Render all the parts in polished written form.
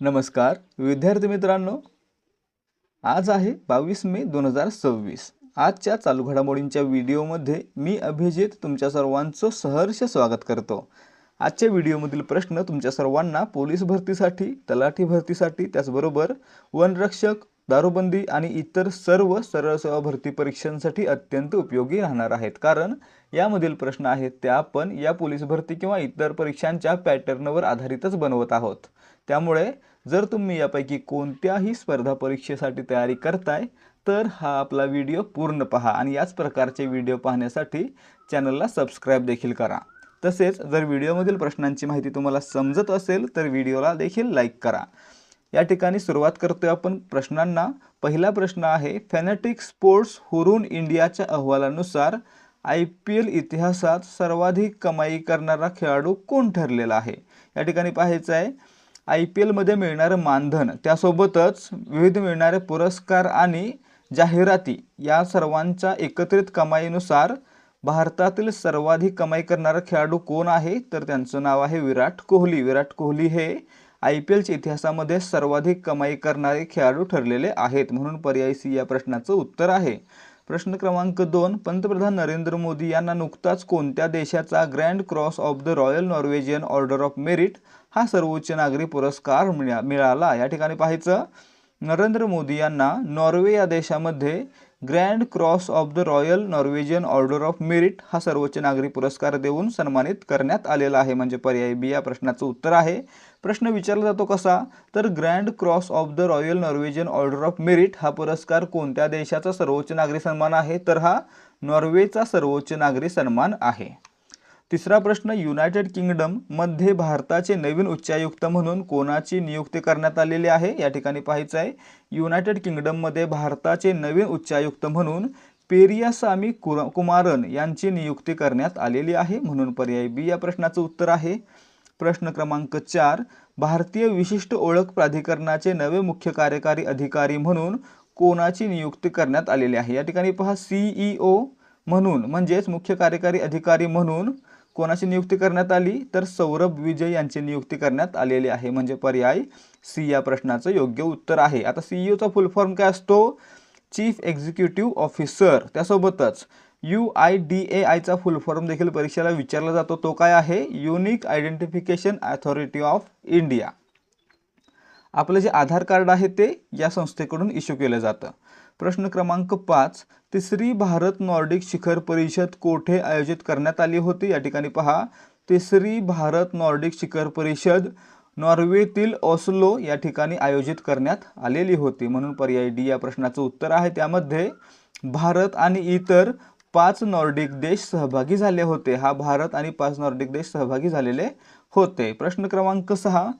नमस्कार विद्यार्थी मित्रांनो, आज आहे 22 मे 2026। आजच्या चालू घडामोडींच्या व्हिडिओमध्ये मी अभिजित तुमच्या सर्वांचं सहर्ष स्वागत करतो। आजच्या व्हिडिओमधील प्रश्न तुमच्या सर्वांना पोलीस भरतीसाठी, तलाठी भरतीसाठी, त्याचबरोबर वनरक्षक, दारूबंदी आणि इतर सर्व सरळ सेवा भरती परीक्षांसाठी अत्यंत उपयोगी राहणार आहेत। कारण यामधील प्रश्न आहेत ते आपण या पोलीस भरती किंवा इतर परीक्षांच्या पॅटर्नवर आधारितच बनवत आहोत। त्यामुळे जर तुम्ही यापैकी कोणत्याही स्पर्धा परीक्षेसाठी तयारी करताय तर हा आपला व्हिडिओ पूर्ण पहा आणि याच प्रकारचे व्हिडिओ पाहण्यासाठी चॅनलला सबस्क्राइब देखील करा। तसेच जर व्हिडिओमधील प्रश्नांची माहिती तुम्हाला समजत असेल तर व्हिडिओला देखील लाईक करा। या ठिकाणी सुरुवात करतोय आपण प्रश्नांना। पहिला प्रश्न आहे, फॅनेटिक स्पोर्ट्स हुरून इंडियाच्या अहवालानुसार IPL इतिहासात सर्वाधिक कमाई करणारा खेळाडू कोण ठरलेला आहे। या ठिकाणी पाहायचं आहे IPL मध्ये मिळणारे मानधन, त्यासोबतच विविध मिळणारे पुरस्कार आणि जाहिराती या सर्वांच्या एकत्रित कमाईनुसार भारतातील सर्वाधिक कमाई करणारा खेळाडू कोण आहे तर त्यांचं नाव आहे विराट कोहली। विराट कोहली हे IPLच्या इतिहासामध्ये सर्वाधिक कमाई करणारे खेळाडू ठरलेले आहेत, म्हणून पर्याय सी या प्रश्नाचं उत्तर आहे। प्रश्न क्रमांक 2, पंतप्रधान नरेंद्र मोदी यांना नुकताच कोणत्या देशाचा grand cross of the royal Norwegian order of merit हा सर्वोच्च नागरी पुरस्कार मिळाला। या ठिकाणी पाहायचं, नरेंद्र मोदी यांना नॉर्वे या देशामध्ये grand cross of the royal Norwegian order of merit हा सर्वोच्च नागरी पुरस्कार देऊन सन्मानित करण्यात आलेला आहे, म्हणजे पर्याय बी या प्रश्नाचं उत्तर आहे। प्रश्न विचारला जातो कसा, तर grand cross of the royal Norwegian order of merit हा पुरस्कार कोणत्या देशाचा सर्वोच्च नागरी सन्मान आहे तर हा नॉर्वेचा सर्वोच्च नागरी सन्मान आहे। तिसरा प्रश्न, युनायटेड किंगडम मध्ये भारताचे नवीन उच्चायुक्त म्हणून कोणाची नियुक्ती करण्यात आलेली आहे। या ठिकाणी पाहायचं आहे, युनायटेड किंगडम मध्ये भारताचे नवीन उच्चायुक्त म्हणून पेरियासामी कुमारन यांची नियुक्ती करण्यात आलेली आहे, म्हणून पर्याय बी या प्रश्नाचं उत्तर आहे। प्रश्न क्रमांक 4, भारतीय विशिष्ट ओळख प्राधिकरणाचे नवे मुख्य कार्यकारी अधिकारी म्हणून कोणाची नियुक्ती करण्यात आलेली आहे। या ठिकाणी पहा, CEO म्हणून म्हणजेच मुख्य कार्यकारी अधिकारी म्हणून कोणाची नियुक्ती करण्यात आली तर सौरभ विजय यांची नियुक्ती करण्यात आलेली आहे, म्हणजे पर्याय सी या प्रश्नाचं योग्य उत्तर आहे। आता CEO चा फुल फॉर्म काय असतो, चीफ एक्झिक्युटिव्ह ऑफिसर। त्यासोबतच UIDAI चा फुल फॉर्म देखील परीक्षेला विचारला जातो, तो काय आहे, unique identification authority of India. आपलं जे आधार कार्ड आहे ते या संस्थेकडून इश्यू केलं जातं। प्रश्न क्रमांक 5, तिसरी भारत नॉर्डिक शिखर परिषद कोठे आयोजित करण्यात आली होती। या ठिकाणी पहा, तिसरी भारत नॉर्डिक शिखर परिषद नॉर्वेतील ओस्लो या ठिकाणी आयोजित करण्यात आलेली होती, म्हणून पर्याय डी या प्रश्नाचं उत्तर आहे। त्यामध्ये भारत आणि इतर 5 नॉर्डिक देश सहभागी झाले होते। हा भारत आणि 5 नॉर्डिक देश सहभागी झालेले होते। प्रश्न क्रमांक 6,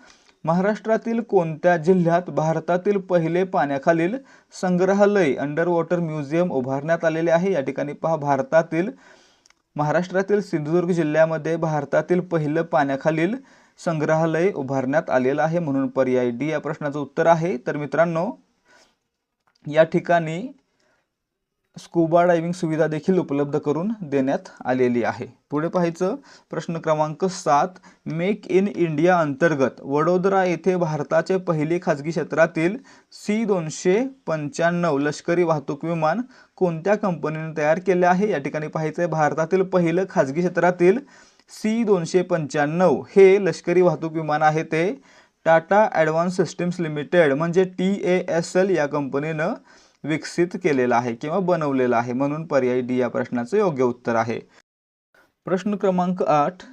महाराष्ट्रातील कोणत्या जिल्ह्यात भारतातील पहिले पाण्याखालील संग्रहालय अंडर वॉटर म्युझियम उभारण्यात आलेले आहे। या ठिकाणी पहा, महाराष्ट्रातील सिंधुदुर्ग जिल्ह्यामध्ये भारतातील पहिलं पाण्याखालील संग्रहालय उभारण्यात आलेलं आहे, म्हणून पर्याय डी या प्रश्नाचं उत्तर आहे। तर मित्रांनो, या ठिकाणी स्कूबा डायव्हिंग सुविधा देखील उपलब्ध करून देण्यात आलेली आहे। पुढे पाहायचं, प्रश्न क्रमांक 7, मेक इन इंडिया अंतर्गत वडोदरा येथे भारताचे पहिले खाजगी क्षेत्रातील C-295 लष्करी वाहतूक विमान कोणत्या कंपनीने तयार केले आहे। या ठिकाणी पाहायचं आहे, भारतातील पहिलं खाजगी क्षेत्रातील C-295 हे लष्करी वाहतूक विमान आहे ते टाटा ॲडव्हान्स सिस्टीम्स लिमिटेड म्हणजे TASL या कंपनीनं विकसित केलेला आहे किंवा बनवलेला आहे, म्हणून पर्याय डी या प्रश्नाचं योग्य उत्तर आहे। प्रश्न क्रमांक 8,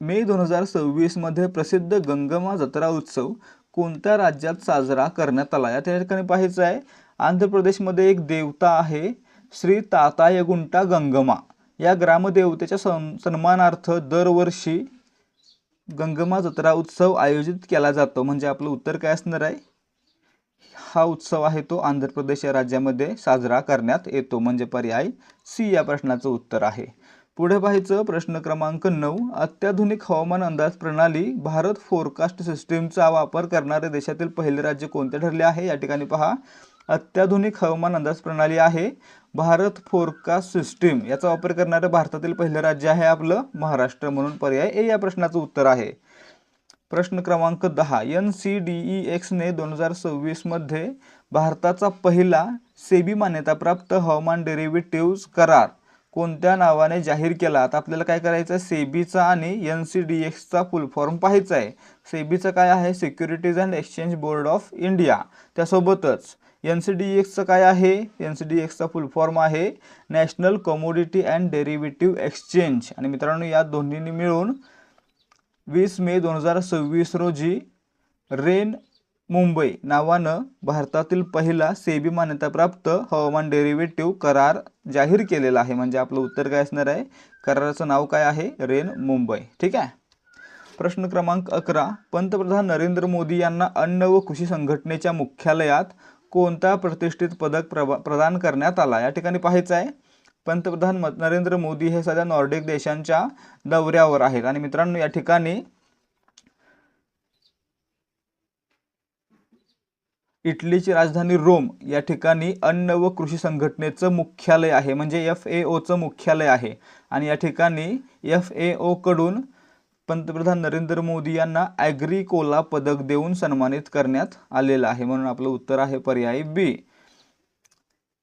मे 2026 मध्ये प्रसिद्ध गंगमा जत्रा उत्सव कोणत्या राज्यात साजरा करण्यात आला। या ठिकाणी पाहायचं आहे, आंध्र प्रदेशमध्ये एक देवता आहे श्री तातायगुंटा गंगमा, या ग्रामदेवतेच्या सन्मानार्थ दरवर्षी गंगमा जत्रा उत्सव आयोजित केला जातो, म्हणजे आपलं उत्तर काय असणार आहे, हा उत्सव आहे तो आंध्र प्रदेश या राज्यामध्ये साजरा करण्यात येतो, म्हणजे पर्याय सी या प्रश्नाचं उत्तर आहे। पुढे पाहायचं, प्रश्न क्रमांक 9, अत्याधुनिक हवामान अंदाज प्रणाली भारत फोरकास्ट सिस्टीमचा वापर करणारे देशातील पहिले राज्य कोणते ठरले आहे। या ठिकाणी पहा, अत्याधुनिक हवामान अंदाज प्रणाली आहे भारत फोरकास्ट सिस्टीम, याचा वापर करणारे भारतातील पहिले राज्य आहे आपलं महाराष्ट्र, म्हणून पर्याय ए या प्रश्नाचं उत्तर आहे। प्रश्न क्रमांक 10, NCDEX ने 2026 मध्ये भारताचा पहिला सेबी मान्यताप्राप्त हवामान डेरिव्हेटिव्ह करार कोणत्या नावाने जाहीर केला? आता आपल्याला काय करायचं आहे, सेबीचा आणि NCDEXचा फुल फॉर्म पाहायचा आहे. सेबीचा काय आहे, securities and exchange board of India. त्यासोबतच NCDEXचं काय आहे, NCDEXचा फुल फॉर्म आहे national commodity and derivative exchange. आणि मित्रांनो, या दोन्हींनी मिळून 20 मे 2026 रोजी रेन मुंबई नावानं भारतातील पहिला सेबी मान्यताप्राप्त हवामान डेरिव्हेटिव्ह करार जाहीर केलेला आहे. म्हणजे आपलं उत्तर काय असणार आहे, कराराचं नाव काय आहे, रेन मुंबई. ठीक आहे. प्रश्न क्रमांक 11, पंतप्रधान नरेंद्र मोदी यांना अन्न व कृषी संघटनेच्या मुख्यालयात कोणता प्रतिष्ठित पदक प्रदान करण्यात आला? या ठिकाणी पाहायचं आहे, पंतप्रधान नरेंद्र मोदी हे सध्या नॉर्डिक देशांच्या दौऱ्यावर आहेत. आणि मित्रांनो, या ठिकाणी इटलीची राजधानी रोम या ठिकाणी अन्न व कृषी संघटनेचं मुख्यालय आहे, म्हणजे FAOचं मुख्यालय आहे. आणि या ठिकाणी FAO कडून पंतप्रधान नरेंद्र मोदी यांना ॲग्रिकोला पदक देऊन सन्मानित करण्यात आलेलं आहे. म्हणून आपलं उत्तर आहे पर्याय बी.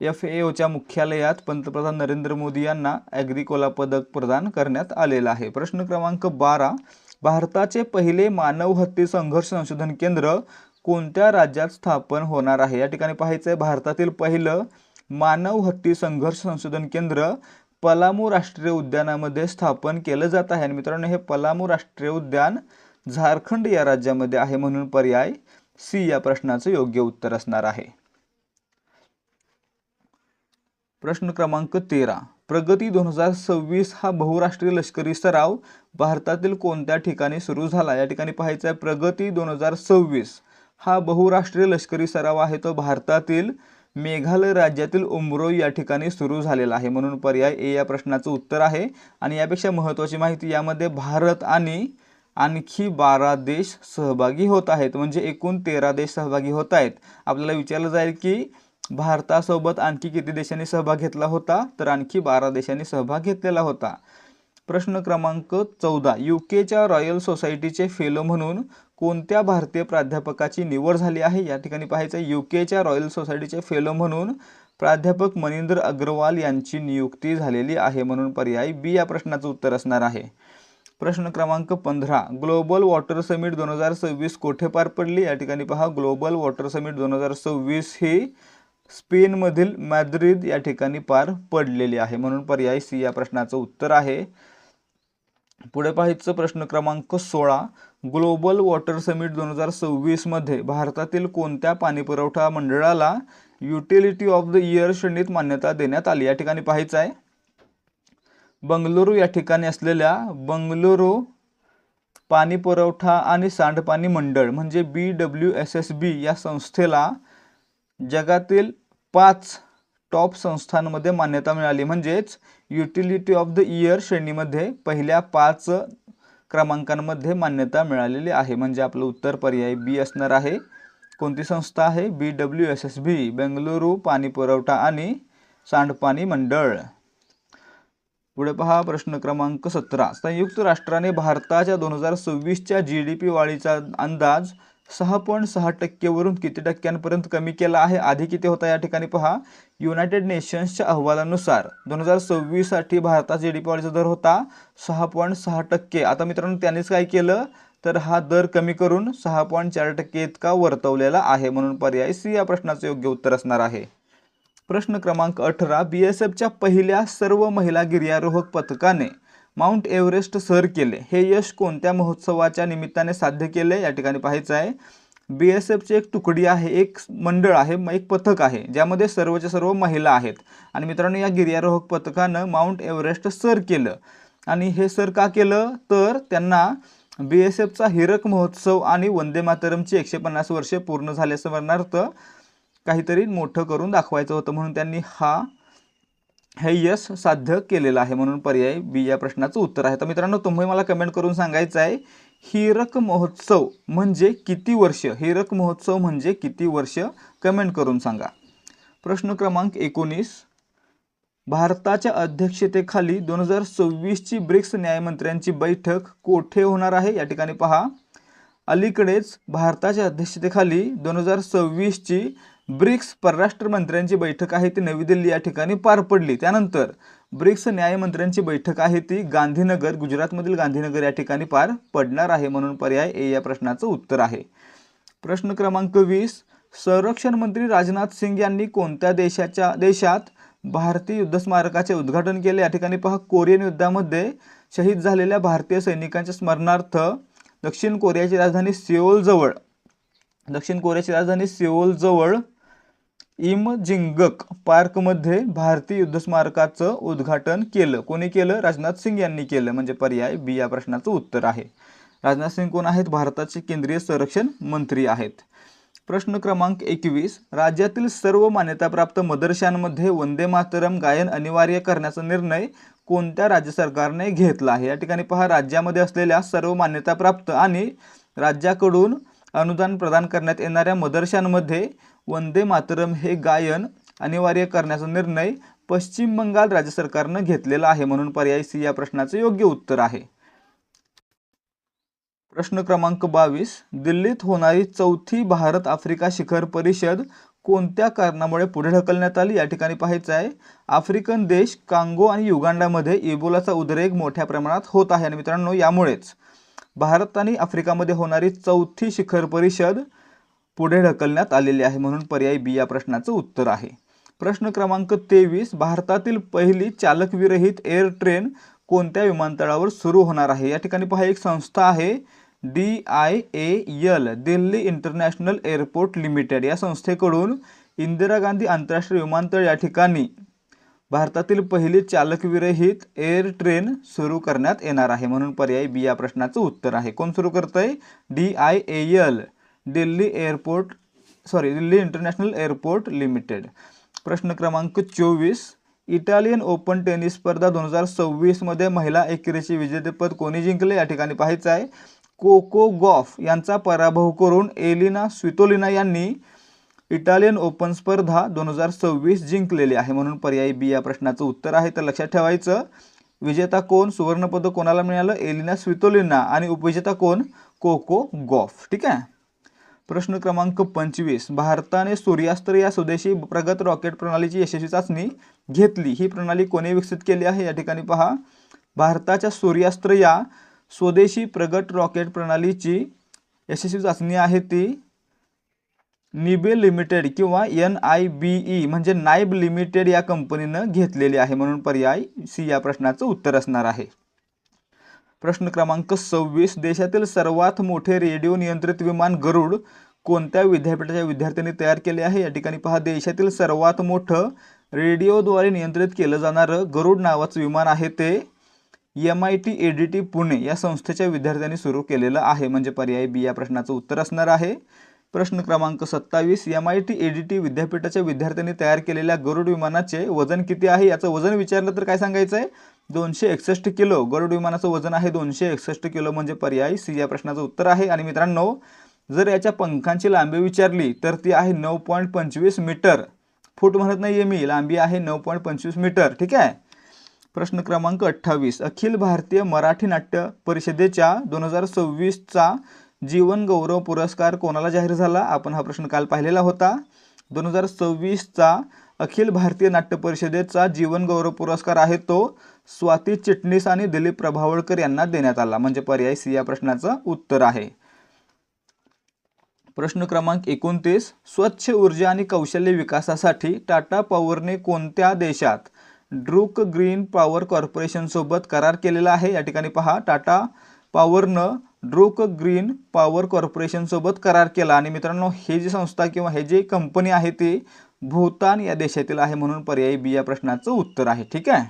FAOच्या मुख्यालयात पंतप्रधान नरेंद्र मोदी यांना ॲग्रिकोला पदक प्रदान करण्यात आलेलं आहे. प्रश्न क्रमांक 12, भारताचे पहिले मानव हत्ती संघर्ष संशोधन केंद्र कोणत्या राज्यात स्थापन होणार आहे? या ठिकाणी पाहायचं आहे, भारतातील पहिलं मानव हत्ती संघर्ष संशोधन केंद्र पलामू राष्ट्रीय उद्यानामध्ये स्थापन केलं जात आहे. आणि मित्रांनो, हे पलामू राष्ट्रीय उद्यान झारखंड या राज्यामध्ये आहे. म्हणून पर्याय सी या प्रश्नाचं योग्य उत्तर असणार आहे. प्रश्न क्रमांक 13, प्रगती 2026 हा बहुराष्ट्रीय लष्करी सराव भारतातील कोणत्या ठिकाणी सुरू झाला? या ठिकाणी पाहायचं आहे, प्रगती 2026 हा बहुराष्ट्रीय लष्करी सराव आहे, तो भारतातील मेघालय राज्यातील उमरोई या ठिकाणी सुरू झालेला आहे. म्हणून पर्याय ए या प्रश्नाचं उत्तर आहे. आणि यापेक्षा महत्त्वाची माहिती, यामध्ये भारत आणि आणखी 12 देश सहभागी होत आहेत, म्हणजे एकूण 13 देश सहभागी होत आहेत. आपल्याला विचारलं जाईल की भारतासोबत आणखी किती देशांनी सहभाग घेतला होता, तर आणखी 12 देशांनी सहभाग घेतलेला होता. प्रश्न क्रमांक 14, UKच्या रॉयल सोसायटीचे फेलो म्हणून कोणत्या भारतीय प्राध्यापकाची निवड झाली आहे? या ठिकाणी पाहायचं, UKच्या रॉयल सोसायटीचे फेलो म्हणून प्राध्यापक मनिंदर अग्रवाल यांची नियुक्ती झालेली आहे. म्हणून पर्याय बी या प्रश्नाचं उत्तर असणार आहे. प्रश्न क्रमांक 15, ग्लोबल वॉटर समिट 2026 कोठे पार पडली? या ठिकाणी पहा, ग्लोबल वॉटर समिट 2026 ही स्पेनमधील मॅद्रिद या ठिकाणी पार पडलेली आहे. म्हणून पर्याय सी या प्रश्नाचं उत्तर आहे. पुढे पाहायचं, प्रश्न क्रमांक 16, ग्लोबल वॉटर समिट 2026 मध्ये भारतातील कोणत्या पाणीपुरवठा मंडळाला युटिलिटी ऑफ द इयर श्रेणीत मान्यता देण्यात आली? या ठिकाणी पाहायचं आहे, बंगळुरू या ठिकाणी असलेल्या बंगळुरू पाणीपुरवठा आणि सांडपाणी मंडळ म्हणजे BWSSB या संस्थेला जगातील 5 टॉप संस्थांमध्ये मान्यता मिळाली. म्हणजेच युटिलिटी ऑफ द इयर श्रेणीमध्ये पहिल्या 5 क्रमांकांमध्ये मान्यता मिळालेली आहे. म्हणजे आपलं उत्तर पर्याय बी असणार आहे. कोणती संस्था आहे? BWSSB, बेंगळुरू पाणीपुरवठा आणि सांडपाणी मंडळ. पुढे पहा, प्रश्न क्रमांक 17, संयुक्त राष्ट्राने भारताच्या 2026च्या GDP वाढीचा अंदाज 6.6% वरून किती टक्क्यांपर्यंत कमी केला आहे? आधी किती होता? या ठिकाणी पहा, युनायटेड नेशन्सच्या अहवालानुसार 2026 साठी भारताचा GDP वाढीचा दर होता 6.6%. आता मित्रांनो, त्यांनीच काय केलं, तर हा दर कमी करून 6.4% इतका वर्तवलेला आहे. म्हणून पर्याय सी या प्रश्नाचं योग्य उत्तर असणार आहे. प्रश्न क्रमांक 18, BSFच्या पहिल्या सर्व महिला गिर्यारोहक पथकाने माउंट एव्हरेस्ट सर केले. हे यश कोणत्या महोत्सवाच्या निमित्ताने साध्य केले? या ठिकाणी पाहायचं आहे, BSFची एक तुकडी आहे, एक मंडळ आहे, एक पथक आहे, ज्यामध्ये सर्वच्या सर्व महिला आहेत. आणि मित्रांनो, या गिर्यारोहक पथकानं माउंट एव्हरेस्ट सर केलं. आणि हे सर का केलं, तर त्यांना BSFचा हिरक महोत्सव आणि वंदे मातरमची 150 वर्षे पूर्ण झाले स्मरणार्थ काहीतरी मोठं करून दाखवायचं होतं, म्हणून त्यांनी हे यश साध्य केलेलं आहे. म्हणून पर्याय बी या प्रश्नाचं उत्तर आहे. तर मित्रांनो, तुम्ही मला कमेंट करून सांगायचं आहे, हिरक महोत्सव म्हणजे किती वर्ष? हिरक महोत्सव म्हणजे किती वर्ष? कमेंट करून सांगा. प्रश्न क्रमांक 19, भारताच्या अध्यक्षतेखाली 2026ची ब्रिक्स न्यायमंत्र्यांची बैठक कोठे होणार आहे? या ठिकाणी पहा, अलीकडेच भारताच्या अध्यक्षतेखाली 2026ची ब्रिक्स परराष्ट्र मंत्र्यांची बैठक आहे ती नवी दिल्ली या ठिकाणी पार पडली। त्यानंतर ब्रिक्स न्यायमंत्र्यांची बैठक आहे ती गांधीनगर, गुजरातमधील गांधीनगर या ठिकाणी पार पडणार आहे, म्हणून पर्याय ए या प्रश्नाचं उत्तर आहे। प्रश्न क्रमांक 20, संरक्षण मंत्री राजनाथ सिंग यांनी कोणत्या देशात भारतीय युद्ध स्मारकाचे उद्घाटन केले? या ठिकाणी पहा, कोरियन युद्धामध्ये शहीद झालेल्या भारतीय सैनिकांच्या स्मरणार्थ दक्षिण कोरियाची राजधानी सिओल जवळ इमजिंगक पार्कमध्ये भारतीय युद्ध स्मारकाचं उद्घाटन केलं। कोणी केलं? राजनाथ सिंग यांनी केलं, म्हणजे पर्याय बी या प्रश्नाचं उत्तर आहे। राजनाथ सिंग कोण आहेत? भारताचे केंद्रीय संरक्षण मंत्री आहेत। प्रश्न क्रमांक 21, राज्यातील सर्व मान्यताप्राप्त मदरशांमध्ये वंदे मातरम गायन अनिवार्य करण्याचा निर्णय कोणत्या राज्य सरकारने घेतला आहे? या ठिकाणी पहा, राज्यामध्ये असलेल्या सर्व मान्यताप्राप्त आणि राज्याकडून अनुदान प्रदान करण्यात येणाऱ्या मदरशांमध्ये वंदे मातरम हे गायन अनिवार्य करण्याचा निर्णय पश्चिम बंगाल राज्य सरकारने घेतलेला आहे, म्हणून पर्याय सी या प्रश्नाचे योग्य उत्तर आहे। प्रश्न क्रमांक 22, दिल्लीत होणारी चौथी भारत आफ्रिका शिखर परिषद कोणत्या कारणामुळे पुढे ढकलण्यात आली? या ठिकाणी पाहायचं आहे, आफ्रिकन देश कांगो आणि युगांडामध्ये इबोलाचा उद्रेक मोठ्या प्रमाणात होत आहे आणि मित्रांनो यामुळेच भारत आणि आफ्रिकामध्ये होणारी चौथी शिखर परिषद पुढे ढकलण्यात आलेली आहे, म्हणून पर्याय बी या प्रश्नाचं उत्तर आहे। प्रश्न क्रमांक 23, भारतातील पहिली चालकविरहित एअर ट्रेन कोणत्या विमानतळावर सुरू होणार आहे? या ठिकाणी पहा, एक संस्था आहे DIAL, Delhi international airport limited, या संस्थेकडून इंदिरा गांधी आंतरराष्ट्रीय विमानतळ या ठिकाणी भारतातील पहिली चालकविरहित एअर ट्रेन सुरू करण्यात येणार आहे, म्हणून पर्याय बी या प्रश्नाचं उत्तर आहे। कोण सुरू करतंय? DIAL, Delhi international airport limited. प्रश्न क्रमांक 24, इटालियन ओपन टेनिस स्पर्धा 2026 मध्ये महिला एकेरीचे विजेतेपद कोणी जिंकले? या ठिकाणी पाहायचं आहे, कोको गॉफ यांचा पराभव करून एलिना स्वितोलिना यांनी इटालियन ओपन स्पर्धा 2026 जिंकलेली आहे, म्हणून पर्याय बी या प्रश्नाचं उत्तर आहे। तर लक्षात ठेवायचं, विजेता कोण? सुवर्णपदक कोणाला मिळालं? एलिना स्वितोलिना, आणि उपविजेता कोण? Coco Gauff. ठीक आहे। प्रश्न क्रमांक 25, भारताने सूर्यास्त्र या स्वदेशी प्रगत रॉकेट प्रणालीची यशस्वी चाचणी घेतली, ही प्रणाली कोणी विकसित केली आहे? या ठिकाणी पहा, भारताच्या सूर्यास्त्र या स्वदेशी प्रगत रॉकेट प्रणालीची यशस्वी चाचणी आहे ती निबे लिमिटेड किंवा NIBE म्हणजे नाईब लिमिटेड या कंपनीनं घेतलेली आहे, म्हणून पर्याय सी या प्रश्नाचं उत्तर असणार आहे। प्रश्न क्रमांक 26, देशातील सर्वात मोठे रेडिओ नियंत्रित विमान गरुड कोणत्या विद्यापीठाच्या विद्यार्थ्यांनी तयार केले आहे? या ठिकाणी पहा, देशातील सर्वात मोठं रेडिओद्वारे नियंत्रित केलं जाणारं गरुड नावाचं विमान आहे ते MIT ADT पुणे या संस्थेच्या विद्यार्थ्यांनी सुरू केलेलं आहे, म्हणजे पर्याय बी या प्रश्नाचं उत्तर असणार आहे। प्रश्न क्रमांक 27, MIT ADT विद्यापीठाच्या विद्यार्थ्यांनी तयार केलेल्या गरुड विमानाचे वजन किती आहे? याचं वजन विचारलं तर काय सांगायचं आहे? 261 किलो। गरुड विमानाचं वजन आहे 261 किलो, म्हणजे पर्याय सी या प्रश्नाचं उत्तर आहे। आणि मित्रांनो, जर याच्या पंखांची लांबी विचारली तर ती आहे 9.25 मीटर, फूट म्हणत नाहीये मी, लांबी आहे 9.25 मीटर। ठीक आहे। प्रश्न क्रमांक 28, अखिल भारतीय मराठी नाट्य परिषदेच्या 2026चा जीवन गौरव पुरस्कार कोणाला जाहीर झाला? आपण हा प्रश्न काल पाहिलेला होता। 2026चा अखिल भारतीय नाट्य परिषदेचा जीवन गौरव पुरस्कार आहे तो स्वाती चिटणीस आणि दिलीप प्रभावळकर यांना देण्यात आला, म्हणजे पर्याय सी या प्रश्नाचं उत्तर आहे। प्रश्न क्रमांक 29, स्वच्छ ऊर्जा आणि कौशल्य विकासासाठी टाटा पॉवरने कोणत्या देशात ड्रूक ग्रीन पॉवर कॉर्पोरेशन सोबत करार केलेला आहे? या ठिकाणी पहा, टाटा पॉवरनं ड्रूक ग्रीन पॉवर कॉर्पोरेशन सोबत करार केला आणि मित्रांनो हे जी संस्था किंवा हे जी कंपनी आहे ती भूतान या देशातील आहे, म्हणून पर्याय बी या प्रश्नाचं उत्तर आहे। ठीक आहे।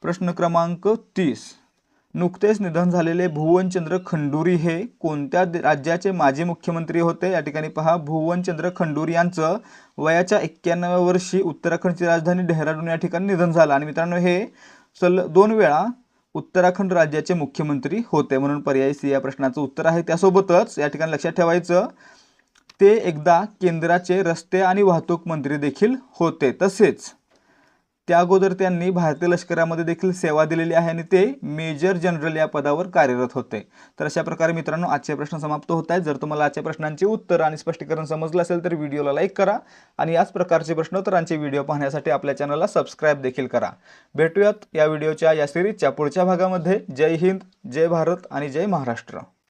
प्रश्न क्रमांक 30, नुकतेच निधन झालेले भुवनचंद्र खंडूरी हे कोणत्या राज्याचे माजी मुख्यमंत्री होते? या ठिकाणी पहा, भुवनचंद्र खंडूरी यांचं वयाच्या 91व्या वर्षी उत्तराखंडची राजधानी डेहराडून या ठिकाणी निधन झालं आणि मित्रांनो हे 2 वेळा उत्तराखंड राज्याचे मुख्यमंत्री होते, म्हणून पर्याय सी या प्रश्नाचं उत्तर आहे। त्यासोबतच या ठिकाणी लक्षात ठेवायचं, ते एकदा केंद्राचे रस्ते आणि वाहतूक मंत्री देखील होते। तसेच त्या अगोदर त्यांनी भारतीय लष्करामध्ये देखील सेवा दिलेली आहे आणि ते मेजर जनरल या पदावर कार्यरत होते. तर अशा प्रकारे मित्रांनो आजचे प्रश्न समाप्त होत आहेत. जर तुम्हाला आजच्या प्रश्नांची उत्तर आणि स्पष्टीकरण समजलं असेल तर व्हिडिओला लाईक करा आणि याच प्रकारचे प्रश्नोत्तरांचे व्हिडिओ पाहण्यासाठी आपल्या चॅनलला सबस्क्राईब देखील करा. भेटूयात या व्हिडिओच्या या सिरीजच्या पुढच्या भागामध्ये. जय हिंद, जय भारत आणि जय महाराष्ट्र.